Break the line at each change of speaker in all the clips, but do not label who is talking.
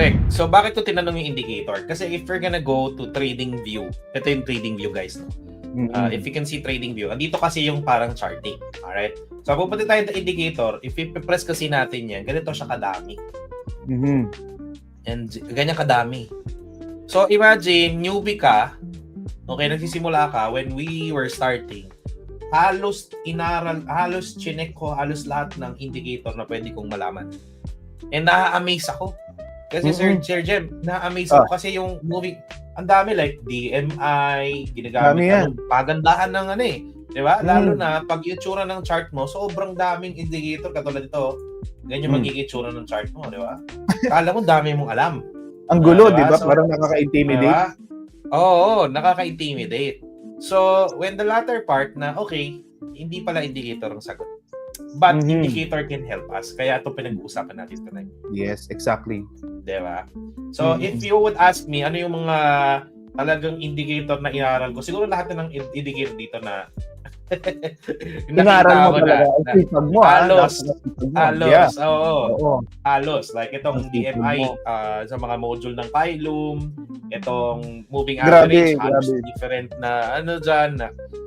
Correct. So, bakit ko tinanong yung indicator? Kasi if we're gonna go to trading view, ito yung trading view, guys. No? If you can see trading view, andito kasi yung parang charting. Alright? So, pupunta tayo sa indicator. If i-press kasi natin yan, ganito siya kadami. And ganyan kadami. So, imagine, newbie ka, okay, nagsisimula ka, when we were starting, halos chinek ko halos lahat ng indicator na pwede kong malaman. And na-amaze ako. Kasi Sir Jem, na-amaze ako kasi yung movie, ang dami like DMI, ginagamit pagandahan ng ano eh. Di ba? Lalo na pag yung tsura ng chart mo, sobrang daming indicator katulad ito. Ganyan magiging tsura ng chart mo, di ba? Kala mo dami mong alam.
Ang gulo, di ba? So, parang nakaka-intimidate.
Diba? Oo, nakaka-intimidate. So, when the latter part na, okay, hindi pala indicator ang sagot. But indicator can help us. Kaya ito pinag-uusapan natin tonight.
Yes, exactly.
Diba? So, if you would ask me, ano yung mga talagang indicator na inaral ko? Siguro lahat na ng indicator dito na
inaral mo talaga.
Halos. Oo. Halos. Like itong DMI sa mga module ng Phylum, itong moving average, halos different na ano dyan.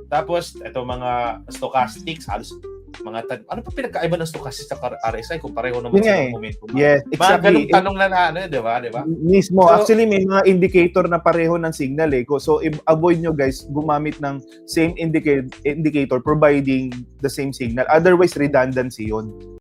Tapos, itong mga stochastics, halos mga ano pa pinagkaiba ng stochastic sa RSI kung pareho naman sa momentum?
Yes, exactly.
Mga ganung tanong na ano, di ba?
Mismo. So, actually, may mga indicator na pareho ng signal eh. So, avoid nyo guys gumamit ng same indicator providing the same signal. Otherwise, redundancy yun.